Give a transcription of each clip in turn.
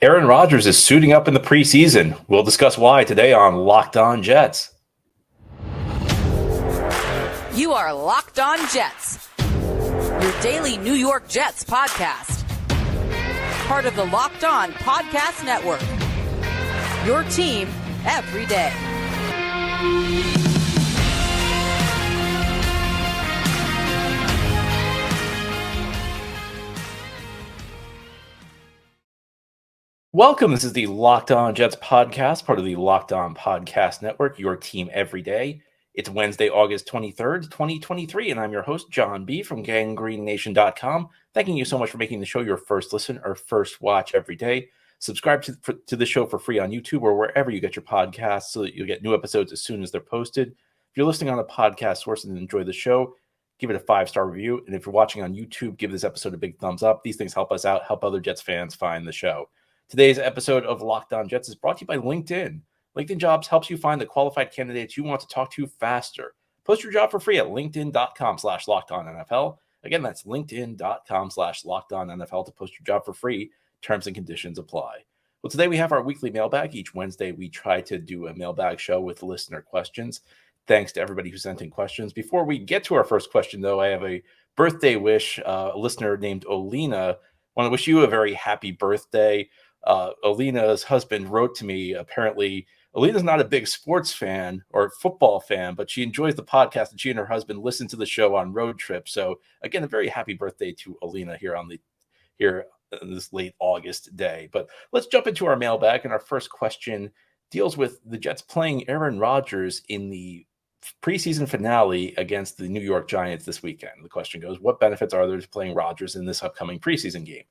Aaron Rodgers is suiting up in the preseason. We'll discuss why today on Locked On Jets. You are Locked On Jets, your daily New York Jets podcast. Part of the Locked On Podcast Network, your team every day. Welcome. This is the Locked On Jets podcast, part of the Locked On Podcast Network, your team every day. It's Wednesday, August 23rd, 2023, and I'm your host, John B. from GangreneNation.com. Thanking you so much for making the show your first listen or first watch every day. Subscribe to the show for free on YouTube or wherever you get your podcasts so that you'll get new episodes as soon as they're posted. If you're listening on a podcast source and enjoy the show, give it a 5-star review. And if you're watching on YouTube, give this episode a big thumbs up. These things help us out, help other Jets fans find the show. Today's episode of Locked On Jets is brought to you by LinkedIn. LinkedIn Jobs helps you find the qualified candidates you want to talk to faster. Post your job for free at linkedin.com/LockedOnNFL. Again, that's linkedin.com/LockedOnNFL to post your job for free. Terms and conditions apply. Well, today we have our weekly mailbag. Each Wednesday, we try to do a mailbag show with listener questions. Thanks to everybody who sent in questions. Before we get to our first question, though, I have a birthday wish. A listener named Olina. I want to wish you a very happy birthday. Alina's husband wrote to me. Apparently, Alina's not a big sports fan or football fan, but she enjoys the podcast, and she and her husband listen to the show on road trips. So, again, a very happy birthday to Alina here on this late August day. But let's jump into our mailbag, and our first question deals with the Jets playing Aaron Rodgers in the preseason finale against the New York Giants this weekend. The question goes, what benefits are there to playing Rodgers in this upcoming preseason game?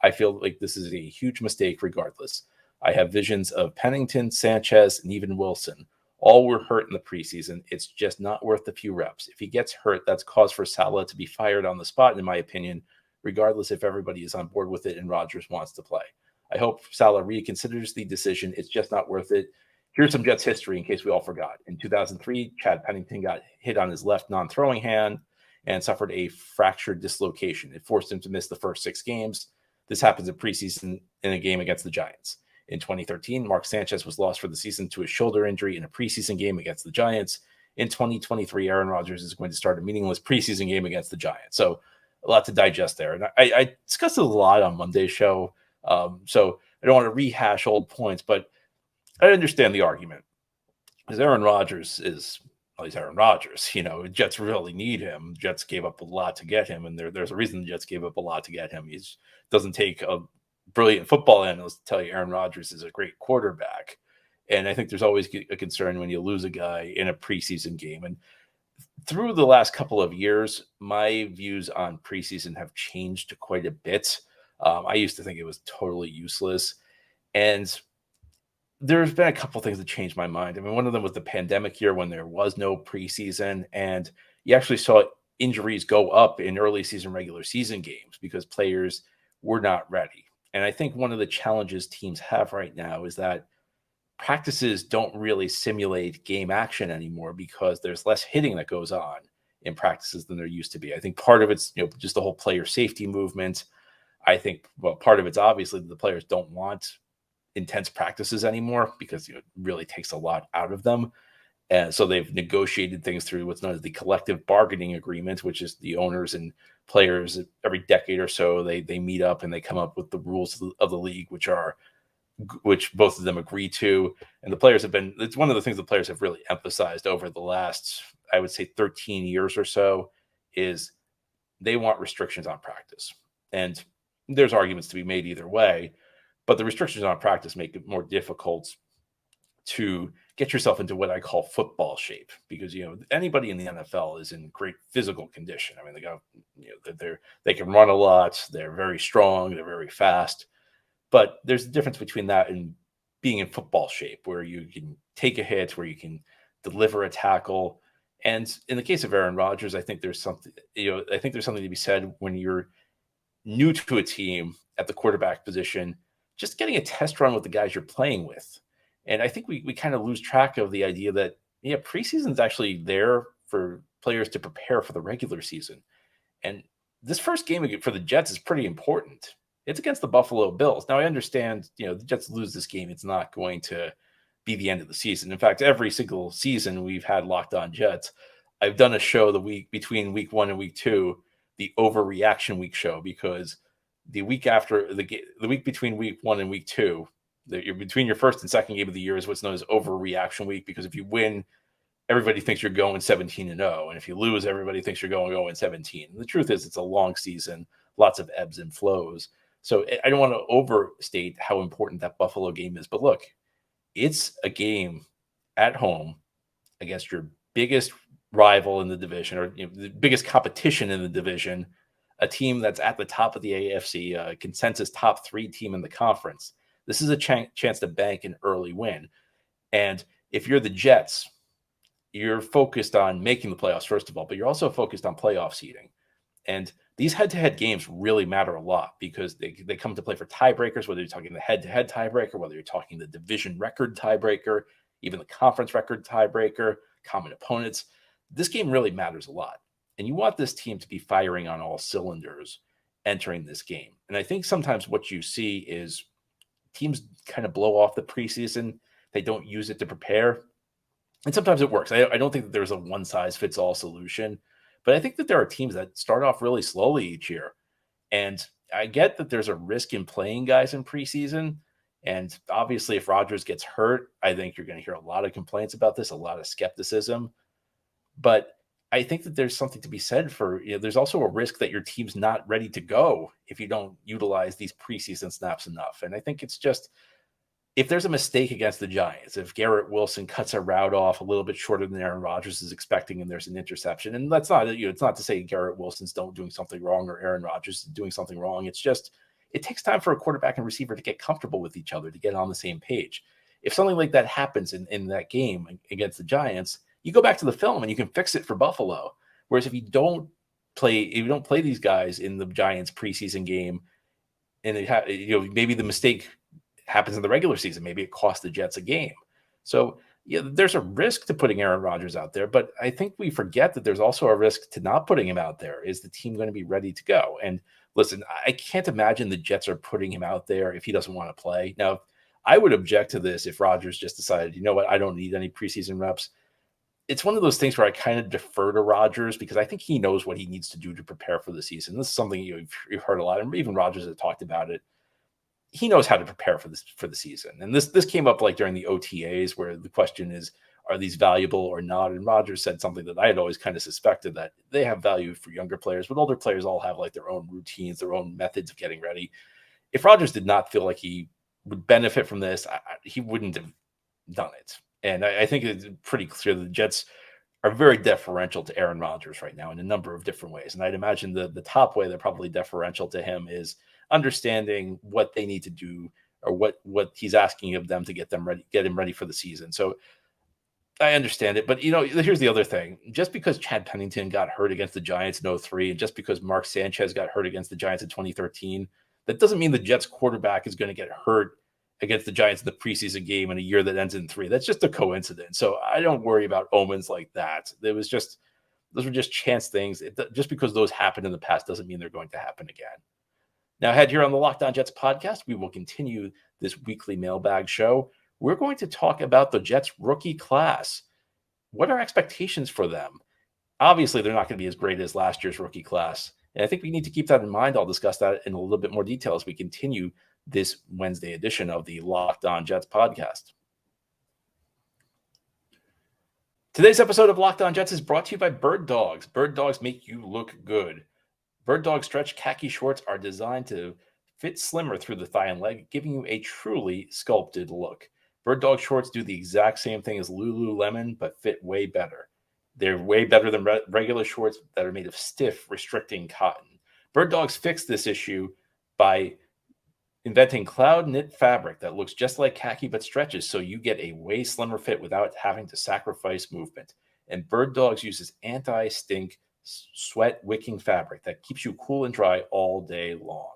I feel like this is a huge mistake regardless. I have visions of Pennington, Sanchez, and even Wilson. All were hurt in the preseason. It's just not worth the few reps. If he gets hurt, that's cause for Salah to be fired on the spot, in my opinion, regardless if everybody is on board with it and Rodgers wants to play. I hope Salah reconsiders the decision. It's just not worth it. Here's some Jets history in case we all forgot. In 2003, Chad Pennington got hit on his left non-throwing hand and suffered a fractured dislocation. It forced him to miss the first 6 games. This happens in preseason in a game against the Giants. In 2013, Mark Sanchez was lost for the season to a shoulder injury in a preseason game against the Giants. In 2023, Aaron Rodgers is going to start a meaningless preseason game against the Giants. So a lot to digest there. And I discussed it a lot on Monday's show, so I don't want to rehash old points, but I understand the argument. Because Aaron Rodgers is, well, he's Aaron Rodgers. You know, Jets really need him. Jets gave up a lot to get him, and there's a reason the Jets gave up a lot to get him. He doesn't take a brilliant football analyst to tell you Aaron Rodgers is a great quarterback. And I think there's always a concern when you lose a guy in a preseason game. And through the last couple of years, my views on preseason have changed quite a bit. I used to think it was totally useless. And there's been a couple things that changed my mind. I mean, one of them was the pandemic year when there was no preseason, and you actually saw injuries go up in early season, regular season games because players were not ready. And I think one of the challenges teams have right now is that practices don't really simulate game action anymore because there's less hitting that goes on in practices than there used to be. I think part of it's, just the whole player safety movement. I think, well, part of it's obviously that the players don't want intense practices anymore because it really takes a lot out of them. And so they've negotiated things through what's known as the collective bargaining agreement, which is the owners and players every decade or so, they meet up and they come up with the rules of the league, which both of them agree to. And the players it's one of the things the players have really emphasized over the last, I would say 13 years or so, is they want restrictions on practice. And there's arguments to be made either way, but the restrictions on practice make it more difficult to get yourself into what I call football shape, because anybody in the NFL is in great physical condition. I mean, they can run a lot, they're very strong, they're very fast, but there's a difference between that and being in football shape, where you can take a hit, where you can deliver a tackle. And in the case of Aaron Rodgers, I think there's something to be said when you're new to a team at the quarterback position, just getting a test run with the guys you're playing with. And I think we kind of lose track of the idea that, preseason is actually there for players to prepare for the regular season. And this first game for the Jets is pretty important. It's against the Buffalo Bills. Now, I understand, the Jets lose this game. It's not going to be the end of the season. In fact, every single season we've had Locked On Jets, I've done a show the week between week 1 and week 2, the overreaction week show, because the week after the week between week 1 and week 2, between your first and second game of the year is what's known as overreaction week, because if you win, everybody thinks you're going 17-0. And if you lose, everybody thinks you're going 0-17. And the truth is, it's a long season, lots of ebbs and flows. So I don't want to overstate how important that Buffalo game is. But look, it's a game at home against your biggest rival in the division, or the biggest competition in the division, a team that's at the top of the AFC, a consensus top 3 team in the conference. This is a chance to bank an early win. And if you're the Jets, you're focused on making the playoffs, first of all, but you're also focused on playoff seeding. And these head-to-head games really matter a lot, because they come to play for tiebreakers, whether you're talking the head-to-head tiebreaker, whether you're talking the division record tiebreaker, even the conference record tiebreaker, common opponents. This game really matters a lot. And you want this team to be firing on all cylinders entering this game. And I think sometimes what you see is teams kind of blow off the preseason. They don't use it to prepare. And sometimes it works. I don't think that there's a one-size-fits-all solution. But I think that there are teams that start off really slowly each year. And I get that there's a risk in playing guys in preseason. And obviously, if Rodgers gets hurt, I think you're going to hear a lot of complaints about this, a lot of skepticism. But I think that there's something to be said for, there's also a risk that your team's not ready to go if you don't utilize these preseason snaps enough. And I think it's just, if there's a mistake against the Giants, if Garrett Wilson cuts a route off a little bit shorter than Aaron Rodgers is expecting, and there's an interception, and that's not, it's not to say Garrett Wilson's doing something wrong or Aaron Rodgers is doing something wrong. It's just, it takes time for a quarterback and receiver to get comfortable with each other, to get on the same page. If something like that happens in that game against the Giants, you go back to the film and you can fix it for Buffalo. Whereas if you don't play these guys in the Giants preseason game, and maybe the mistake happens in the regular season, maybe it costs the Jets a game. So there's a risk to putting Aaron Rodgers out there, but I think we forget that there's also a risk to not putting him out there. Is the team going to be ready to go? And listen, I can't imagine the Jets are putting him out there if he doesn't want to play. Now, I would object to this if Rodgers just decided, you know what, I don't need any preseason reps. It's one of those things where I kind of defer to Rodgers, because I think he knows what he needs to do to prepare for the season. This is something you've heard a lot, and even Rodgers has talked about it. He knows how to prepare for the season. And this came up like during the OTAs, where the question is, are these valuable or not? And Rodgers said something that I had always kind of suspected, that they have value for younger players, but older players all have like their own routines, their own methods of getting ready. If Rodgers did not feel like he would benefit from this, he wouldn't have done it. And I think it's pretty clear the Jets are very deferential to Aaron Rodgers right now in a number of different ways. And I'd imagine the top way they're probably deferential to him is understanding what they need to do, or what he's asking of them to get him ready for the season. So I understand it. But, here's the other thing. Just because Chad Pennington got hurt against the Giants in 2003, and just because Mark Sanchez got hurt against the Giants in 2013, that doesn't mean the Jets quarterback is going to get hurt against the Giants in the preseason game in a year that ends in 3. That's just a coincidence. So I don't worry about omens like that. Those were just chance things. Just because those happened in the past doesn't mean they're going to happen again. Now, ahead here on the Locked On Jets podcast, we will continue this weekly mailbag show. We're going to talk about the Jets rookie class. What are expectations for them? Obviously, they're not going to be as great as last year's rookie class. And I think we need to keep that in mind. I'll discuss that in a little bit more detail as we continue this Wednesday edition of the Locked On Jets podcast. Today's episode of Locked On Jets is brought to you by Bird Dogs. Bird Dogs make you look good. Bird Dog stretch khaki shorts are designed to fit slimmer through the thigh and leg, giving you a truly sculpted look. Bird Dog shorts do the exact same thing as Lululemon, but fit way better. They're way better than regular shorts that are made of stiff, restricting cotton. Bird Dogs fixed this issue by inventing cloud knit fabric that looks just like khaki but stretches, so you get a way slimmer fit without having to sacrifice movement. And Bird Dogs uses anti-stink sweat wicking fabric that keeps you cool and dry all day long.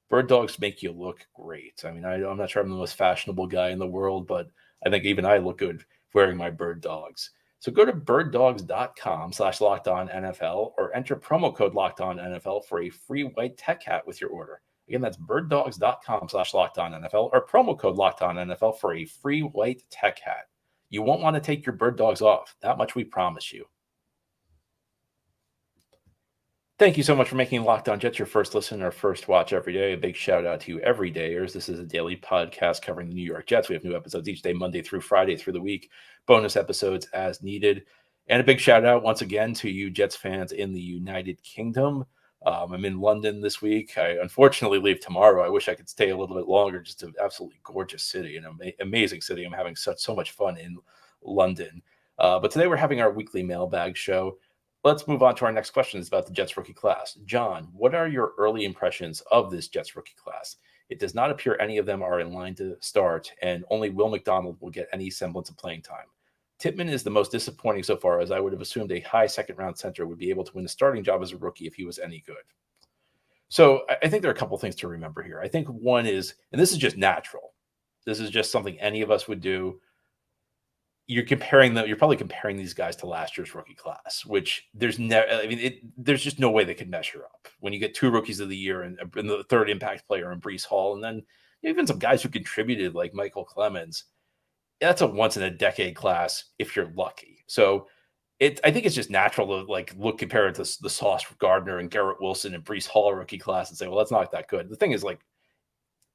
Bird Dogs make you look great. I mean, I'm not sure I'm the most fashionable guy in the world, but I think even I look good wearing my Bird Dogs. So go to birddogs.com/LockedOnNFL or enter promo code LockedOnNFL for a free white tech hat with your order. Again, that's birddogs.com/LockedOnNFL or promo code LockedOnNFL for a free white tech hat. You won't want to take your bird dogs off. That much we promise you. Thank you so much for making Locked On Jets your first listen or first watch every day. A big shout out to you everydayers. This is a daily podcast covering the New York Jets. We have new episodes each day, Monday through Friday through the week, bonus episodes as needed. And a big shout out once again to you Jets fans in the United Kingdom. I'm in London this week. I unfortunately leave tomorrow. I wish I could stay a little bit longer. Just an absolutely gorgeous city, an amazing city. I'm having so much fun in London. But today we're having our weekly mailbag show. Let's move on to our next question. It's about the Jets rookie class. John, what are your early impressions of this Jets rookie class? It does not appear any of them are in line to start, and only Will McDonald will get any semblance of playing time. Tippmann is the most disappointing so far, as I would have assumed a high second-round center would be able to win a starting job as a rookie if he was any good. So I think there are a couple things to remember here. I think one is, and this is just natural, this is just something any of us would do. You're probably comparing these guys to last year's rookie class, which there's just no way they could measure up when you get two rookies of the year and the third impact player in Breece Hall, and then even some guys who contributed like Michael Clemens. That's a once in a decade class if you're lucky. So I think it's just natural to compare it to the Sauce Gardner and Garrett Wilson and Breece Hall rookie class and say, well, that's not that good. The thing is, like,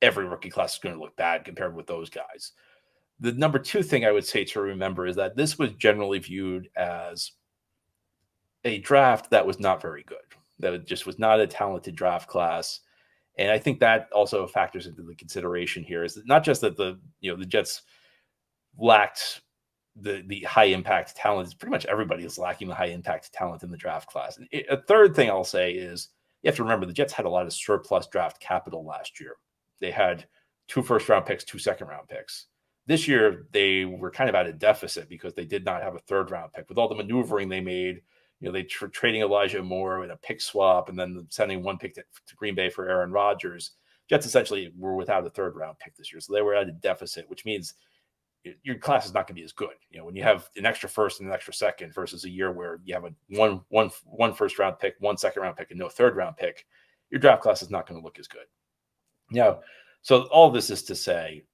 every rookie class is going to look bad compared with those guys. The number two thing I would say to remember is that this was generally viewed as a draft that was not very good, that it just was not a talented draft class. And I think that also factors into the consideration here is that not just that the Jets lacked the high impact talent. Pretty much everybody is lacking the high impact talent in the draft class. And a third thing I'll say is you have to remember the Jets had a lot of surplus draft capital last year. They had 2 first-round picks, 2 second-round picks. This year, they were kind of at a deficit because they did not have a third-round pick. With all the maneuvering they made, they trading Elijah Moore in a pick swap and then sending 1 pick to Green Bay for Aaron Rodgers. Jets essentially were without a third-round pick this year. So they were at a deficit, which means your class is not going to be as good. When you have an extra first and an extra second versus a year where you have one first-round pick, 1 second-round pick, and no third-round pick, your draft class is not going to look as good. So all this is to say,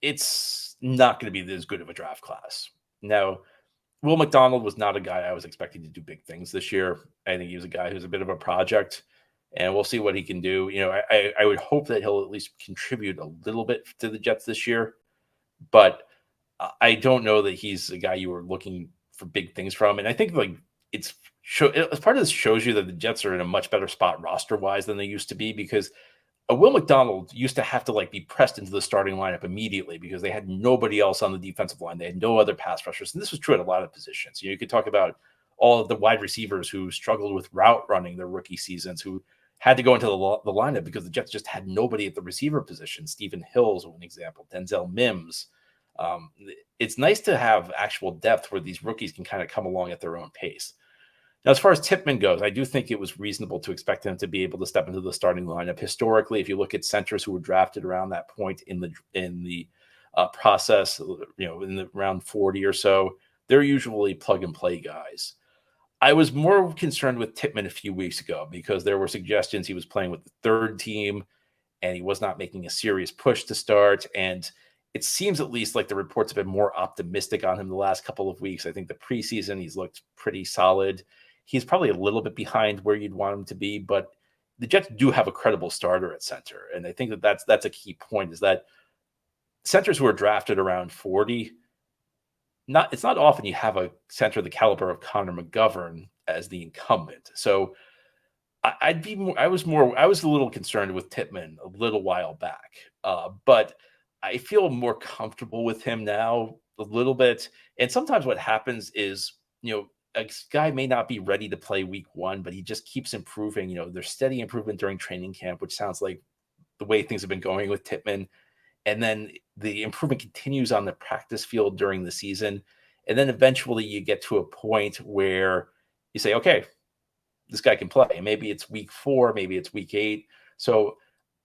it's not going to be as good of a draft class. Now, Will McDonald was not a guy I was expecting to do big things this year. I think he was a guy who's a bit of a project, and we'll see what he can do. I would hope that he'll at least contribute a little bit to the Jets this year, but I don't know that he's a guy you were looking for big things from. And I think as part of this shows you that the Jets are in a much better spot roster-wise than they used to be, because Will McDonald used to have to be pressed into the starting lineup immediately because they had nobody else on the defensive line. They had no other pass rushers. And this was true at a lot of positions. You could talk about all of the wide receivers who struggled with route running their rookie seasons, who had to go into the lineup because the Jets just had nobody at the receiver position. Stephen Hill's one example, Denzel Mims. It's nice to have actual depth where these rookies can kind of come along at their own pace. Now, as far as Tippmann goes, I do think it was reasonable to expect him to be able to step into the starting lineup. Historically, if you look at centers who were drafted around that point in the process, in the round 40 or so, they're usually plug and play guys. I was more concerned with Tippmann a few weeks ago because there were suggestions he was playing with the third team and he was not making a serious push to start. And it seems at least like the reports have been more optimistic on him the last couple of weeks. I think the preseason, he's looked pretty solid. He's probably a little bit behind where you'd want him to be, but the Jets do have a credible starter at center. And I think that's a key point, is that centers who are drafted around 40, it's not often you have a center the caliber of Connor McGovern as the incumbent. So I was a little concerned with Tippmann a little while back, but I feel more comfortable with him now a little bit. And sometimes what happens is, a guy may not be ready to play week 1, but he just keeps improving. There's steady improvement during training camp, which sounds like the way things have been going with Tippmann. And then the improvement continues on the practice field during the season. And then eventually you get to a point where you say, okay, this guy can play. And maybe it's week 4, maybe it's week 8. So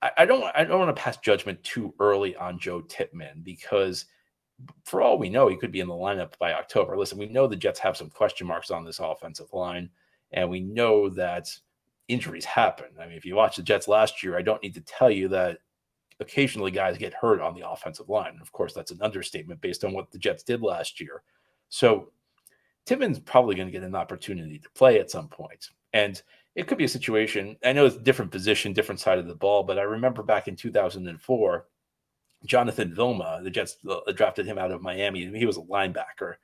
I don't want to pass judgment too early on Joe Tippmann, because for all we know, he could be in the lineup by October. Listen, we know the Jets have some question marks on this offensive line, and we know that injuries happen. I mean, if you watch the Jets last year, I don't need to tell you that occasionally guys get hurt on the offensive line. Of course, that's an understatement based on what the Jets did last year. So Tippmann's probably going to get an opportunity to play at some point. And it could be a situation, I know it's a different position, different side of the ball, but I remember back in 2004, Jonathan Vilma, the Jets drafted him out of Miami. He was a linebacker,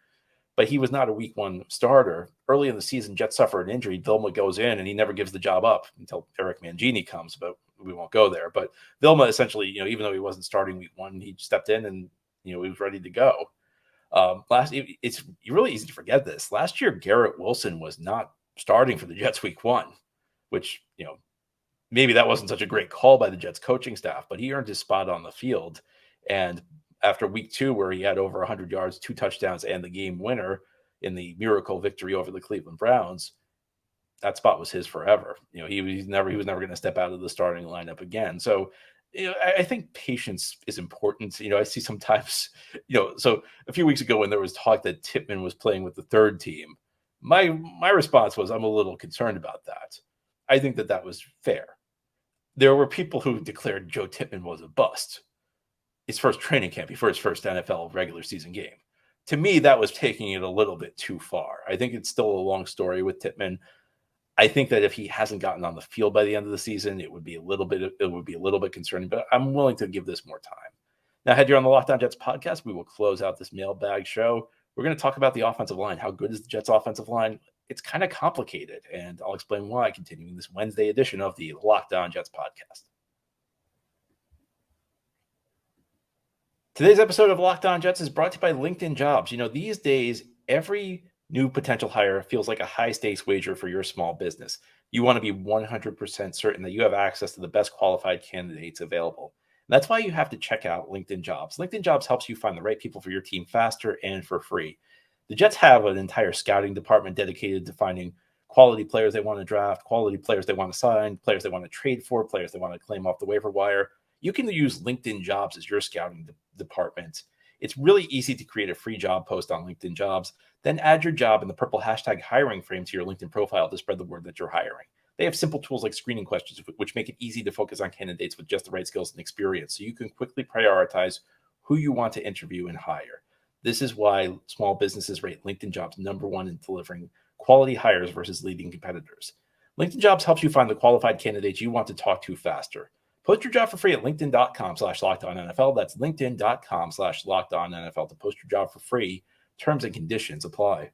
but he was not a week one starter. Early in the season, Jets suffer an injury. Vilma goes in and he never gives the job up until Eric Mangini comes, but we won't go there. But Vilma essentially, even though he wasn't starting week one, he stepped in and, he was ready to go. It's really easy to forget this. Last year, Garrett Wilson was not starting for the Jets week one, which, maybe that wasn't such a great call by the Jets coaching staff, but he earned his spot on the field. And after week two, where he had over 100 yards, 2 touchdowns, and the game winner in the miracle victory over the Cleveland Browns, that spot was his forever. He was never going to step out of the starting lineup again. So, I think patience is important. I see sometimes, so a few weeks ago when there was talk that Tippmann was playing with the third team, my response was, I'm a little concerned about that. I think that was fair. There were people who declared Joe Tippmann was a bust his first training camp before his first NFL regular season game. To me, that was taking it a little bit too far. I think it's still a long story with Tippmann. I think that if he hasn't gotten on the field by the end of the season, it would be a little bit concerning, but I'm willing to give this more time. Now, head here on the Locked On Jets podcast, we will close out this mailbag show. We're going to talk about the offensive line. How good is the Jets offensive line? It's kind of complicated, and I'll explain why continuing this Wednesday edition of the Locked On Jets podcast. Today's episode of Locked On Jets is brought to you by LinkedIn Jobs. These days, every new potential hire feels like a high-stakes wager for your small business. You want to be 100% certain that you have access to the best qualified candidates available. And that's why you have to check out LinkedIn Jobs. LinkedIn Jobs helps you find the right people for your team faster and for free. The Jets have an entire scouting department dedicated to finding quality players they want to draft, quality players they want to sign, players they want to trade for, players they want to claim off the waiver wire. You can use LinkedIn Jobs as your scouting department. It's really easy to create a free job post on LinkedIn Jobs, then add your job in the purple hashtag hiring frame to your LinkedIn profile to spread the word that you're hiring. They have simple tools like screening questions, which make it easy to focus on candidates with just the right skills and experience, so you can quickly prioritize who you want to interview and hire. This is why small businesses rate LinkedIn Jobs #1 in delivering quality hires versus leading competitors. LinkedIn Jobs helps you find the qualified candidates you want to talk to faster. Post your job for free at linkedin.com/LockedOnNFL. That's linkedin.com/LockedOnNFL to post your job for free. Terms and conditions apply.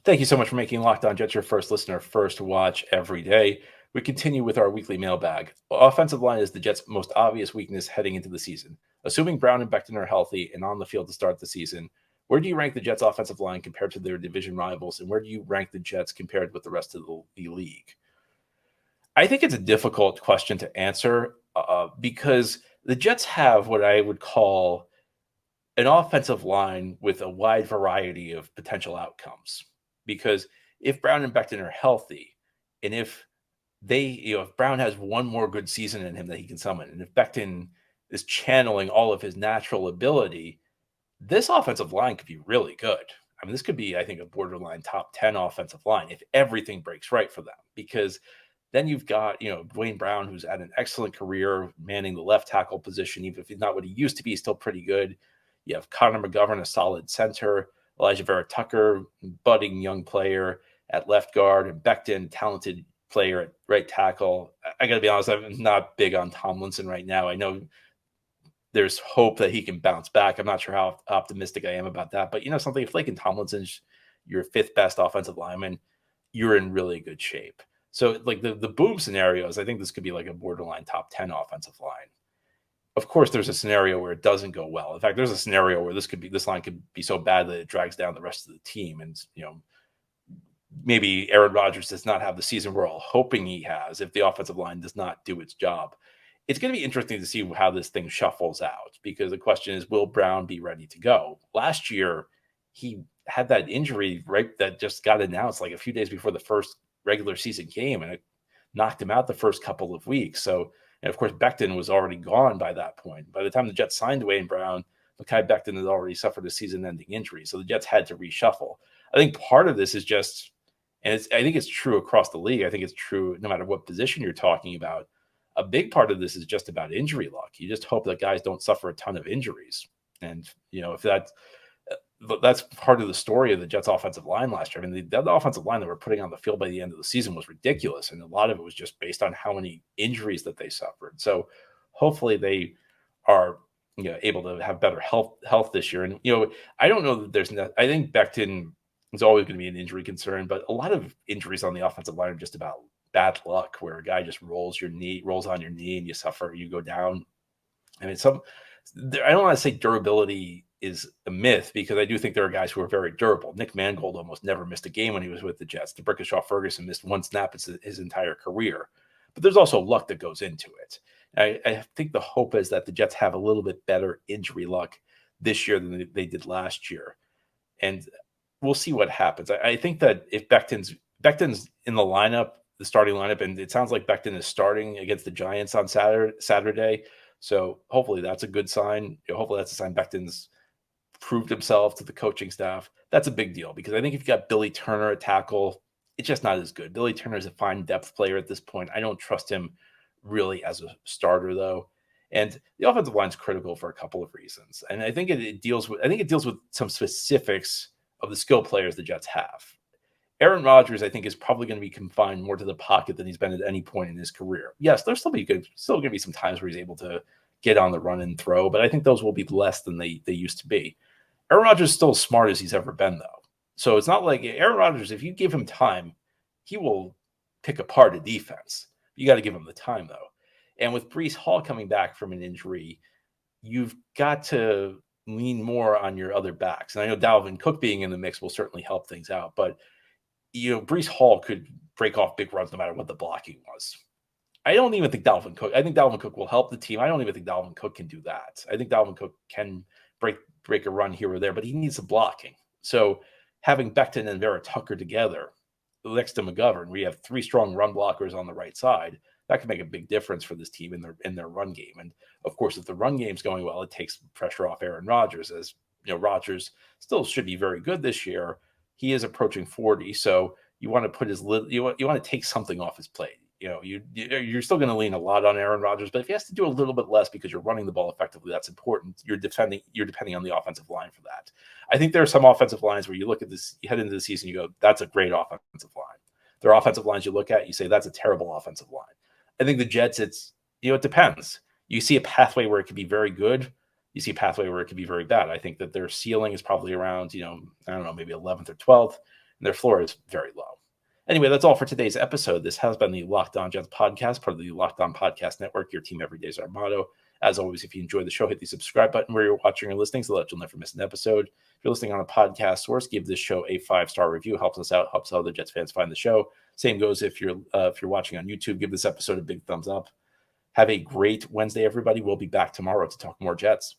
Thank you so much for making Locked On Jets your first listener, first watch every day. We continue with our weekly mailbag. Offensive line is the Jets' most obvious weakness heading into the season. Assuming Brown and Becton are healthy and on the field to start the season, where do you rank the Jets' offensive line compared to their division rivals, and where do you rank the Jets compared with the rest of the league? I think it's a difficult question to answer because the Jets have what I would call an offensive line with a wide variety of potential outcomes. Because if Brown and Becton are healthy, and if if Brown has one more good season in him that he can summon, and if Becton is channeling all of his natural ability, this offensive line could be really good. I mean, this could be, I think, a borderline top 10 offensive line if everything breaks right for them. Because then you've got, Dwayne Brown, who's had an excellent career manning the left tackle position. Even if he's not what he used to be, he's still pretty good. You have Connor McGovern, a solid center. Elijah Vera-Tucker, budding young player at left guard. And Becton, talented player at right tackle. I got to be honest, I'm not big on Tomlinson right now. I know there's hope that he can bounce back. I'm not sure how optimistic I am about that. But, something if Laken Tomlinson's your 5th best offensive lineman, you're in really good shape. So, like the boom scenarios, I think this could be like a borderline top 10 offensive line. Of course, there's a scenario where it doesn't go well. In fact, there's a scenario where this line could be so bad that it drags down the rest of the team. And, maybe Aaron Rodgers does not have the season we're all hoping he has if the offensive line does not do its job. It's going to be interesting to see how this thing shuffles out, because the question is, will Brown be ready to go? Last year, he had that injury that just got announced like a few days before the first regular season game, and it knocked him out the first couple of weeks. So, and of course, Becton was already gone by that point. By the time the Jets signed Dwayne Brown, Mekhi Becton had already suffered a season-ending injury, so the Jets had to reshuffle. I think part of this is just And I think it's true across the league. I think it's true no matter what position you're talking about. A big part of this is just about injury luck. You just hope that guys don't suffer a ton of injuries. And, if that's part of the story of the Jets offensive line last year. I mean, the offensive line that we're putting on the field by the end of the season was ridiculous. And a lot of it was just based on how many injuries that they suffered. So hopefully they are, able to have better health this year. And, I don't know that I think Becton is always going to be an injury concern, but a lot of injuries on the offensive line are just about bad luck, where a guy just rolls on your knee and you suffer, you go down. I mean, I don't want to say durability is a myth, because I do think there are guys who are very durable. Nick Mangold almost never missed a game when he was with the Jets. DeBrickashaw Ferguson missed one snap his entire career. But there's also luck that goes into it. I think the hope is that the Jets have a little bit better injury luck this year than they did last year. And we'll see what happens. I think that if Becton's in the lineup, the starting lineup, and it sounds like Becton is starting against the Giants on Saturday. So hopefully that's a good sign. Hopefully that's a sign Becton's proved himself to the coaching staff. That's a big deal, because I think if you got Billy Turner at tackle, it's just not as good. Billy Turner is a fine depth player at this point. I don't trust him really as a starter, though. And the offensive line is critical for a couple of reasons. And I think it deals with some specifics of the skill players the Jets have. Aaron Rodgers, I think, is probably going to be confined more to the pocket than he's been at any point in his career. Yes, there's still going to be some times where he's able to get on the run and throw, but I think those will be less than they used to be. Aaron Rodgers is still as smart as he's ever been, though. So it's not like Aaron Rodgers, if you give him time, he will pick apart a defense. You got to give him the time, though. And with Breece Hall coming back from an injury, you've got to lean more on your other backs. And I know Dalvin Cook being in the mix will certainly help things out, but Breece Hall could break off big runs no matter what the blocking was. I don't even think Dalvin Cook will help the team. I don't even think Dalvin Cook can do that. I think Dalvin Cook can break a run here or there, but he needs some blocking. So having Becton and Vera Tucker together next to McGovern, we have three strong run blockers on the right side. That can make a big difference for this team in their run game. And of course, if the run game's going well, it takes pressure off Aaron Rodgers. As Rodgers still should be very good this year. He is approaching 40, so you want to put you want to take something off his plate. You're still going to lean a lot on Aaron Rodgers, but if he has to do a little bit less because you're running the ball effectively, that's important. You're depending on the offensive line for that. I think there are some offensive lines where you look at this, you head into the season, you go, that's a great offensive line. There are offensive lines you look at, you say, that's a terrible offensive line. I think the Jets, it depends. You see a pathway where it could be very good. You see a pathway where it could be very bad. I think that their ceiling is probably around, I don't know, maybe 11th or 12th, and their floor is very low. Anyway, that's all for today's episode. This has been the Locked On Jets podcast, part of the Locked On Podcast Network. Your team every day is our motto. As always, if you enjoy the show, hit the subscribe button where you're watching or listening so that you'll never miss an episode. If you're listening on a podcast source, give this show a 5-star review. Helps us out, helps other Jets fans find the show. Same goes if you're watching on YouTube. Give this episode a big thumbs up. Have a great Wednesday, everybody. We'll be back tomorrow to talk more Jets.